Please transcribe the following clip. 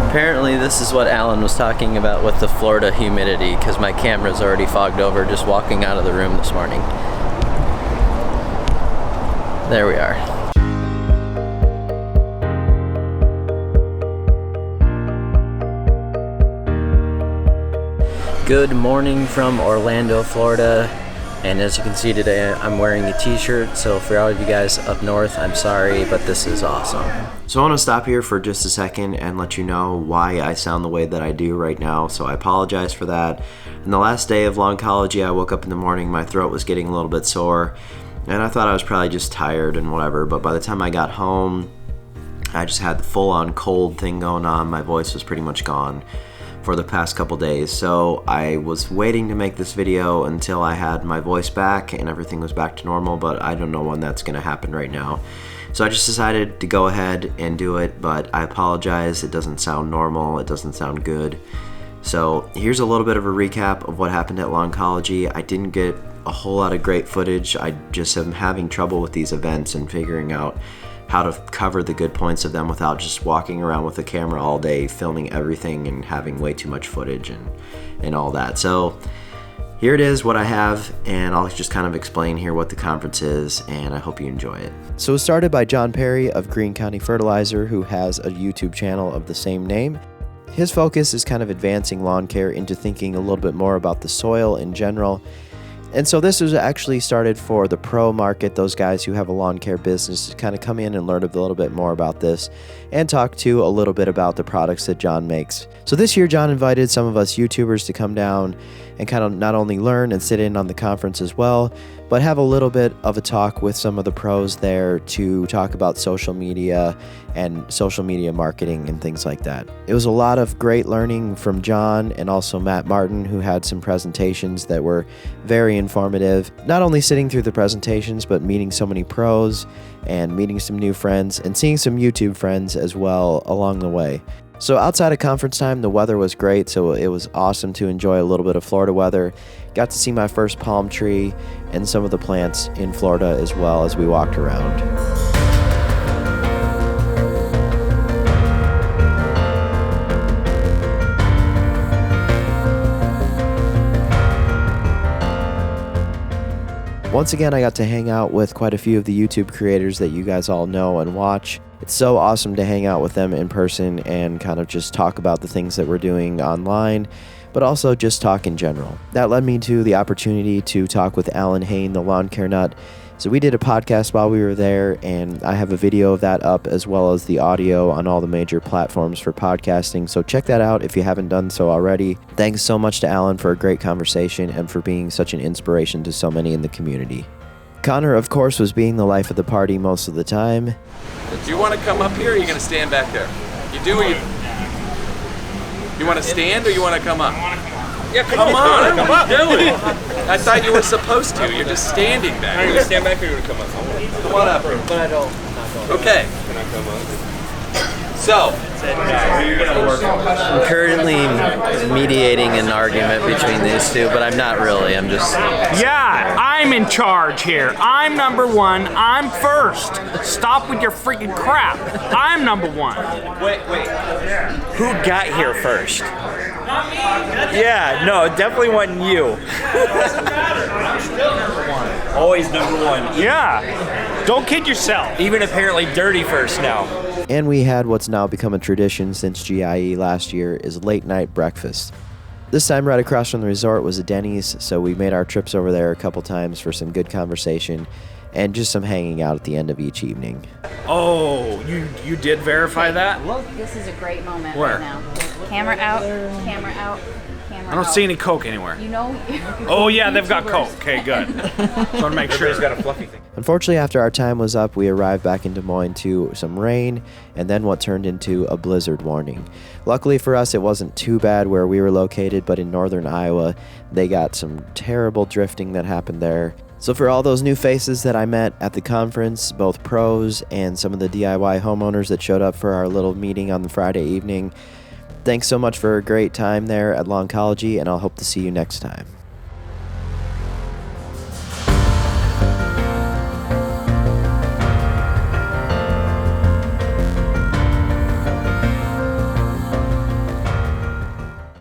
Apparently this is what Alan was talking about with the Florida humidity, because my camera's already fogged over just walking out of the room this morning. There we are. Good morning from Orlando, Florida. And as you can see today, I'm wearing a t-shirt, so for all of you guys up north, I'm sorry, but this is awesome. So I want to stop here for just a second and let you know why I sound the way that I do right now, so I apologize for that. On the last day of Lawncology, I woke up in the morning, my throat was getting a little bit sore, and I thought I was probably just tired and whatever, but by the time I got home, I just had the full-on cold thing going on. My voice was pretty much gone for the past couple days, so I was waiting to make this video until I had my voice back and everything was back to normal, but I don't know when that's gonna happen right now. So I just decided to go ahead and do it, but I apologize, it doesn't sound normal, it doesn't sound good. So here's a little bit of a recap of what happened at Lawncology. I didn't get a whole lot of great footage. I just am having trouble with these events and figuring out how to cover the good points of them without just walking around with a camera all day filming everything and having way too much footage and all that. So here it is, what I have, and I'll just kind of explain here what the conference is, and I hope you enjoy it. So it was started by John Perry of Greene County Fertilizer, who has a YouTube channel of the same name. His focus is kind of advancing lawn care into thinking a little bit more about the soil in general. And so this was actually started for the pro market, those guys who have a lawn care business, to kind of come in and learn a little bit more about this and talk to a little bit about the products that John makes. So this year, John invited some of us YouTubers to come down and kind of not only learn and sit in on the conference as well, but have a little bit of a talk with some of the pros there to talk about social media and social media marketing and things like that. It was a lot of great learning from John and also Matt Martin, who had some presentations that were very informative. Not only sitting through the presentations, but meeting so many pros and meeting some new friends and seeing some YouTube friends as well along the way. So outside of conference time, the weather was great, so it was awesome to enjoy a little bit of Florida weather. Got to see my first palm tree and some of the plants in Florida as well as we walked around. Once again, I got to hang out with quite a few of the YouTube creators that you guys all know and watch. It's so awesome to hang out with them in person and kind of just talk about the things that we're doing online, but also just talk in general. That led me to the opportunity to talk with Alan Hain, the lawn care nut. So we did a podcast while we were there, and I have a video of that up as well as the audio on all the major platforms for podcasting. So check that out if you haven't done so already. Thanks so much to Alan for a great conversation and for being such an inspiration to so many in the community. Connor, of course, was being the life of the party most of the time. Do you want to come up here or are you going to stand back there? You do or you want to stand or you want to come up? Yeah, come on. Come up. What are you doing? I thought you were supposed to. You're just standing back. Are you going to stand back or are you going to come up? Come on up. But I don't. Okay. Can I come up? So, I'm currently mediating an argument between these two, but I'm not really, I'm just... Yeah, I'm in charge here. I'm number one. I'm first. Stop with your freaking crap. I'm number one. wait. Who got here first? Yeah, no, it definitely wasn't you. Doesn't matter. I'm still number one. Always number one. Yeah. Don't kid yourself. Even apparently dirty first now. And we had what's now become a tradition since GIE last year is late night breakfast. This time right across from the resort was a Denny's, so we made our trips over there a couple times for some good conversation and just some hanging out at the end of each evening. Oh, you did verify that? This is a great moment Where? right now. Camera out, camera out, camera out. I don't see any Coke anywhere. You know. Oh yeah, they've got Coke. Okay, good. Just want to make sure. Everybody's got a fluffy thing. Unfortunately, after our time was up, we arrived back in Des Moines to some rain and then what turned into a blizzard warning. Luckily for us, it wasn't too bad where we were located, but in northern Iowa, they got some terrible drifting that happened there. So for all those new faces that I met at the conference, both pros and some of the DIY homeowners that showed up for our little meeting on the Friday evening, thanks so much for a great time there at Lawncology, and I'll hope to see you next time.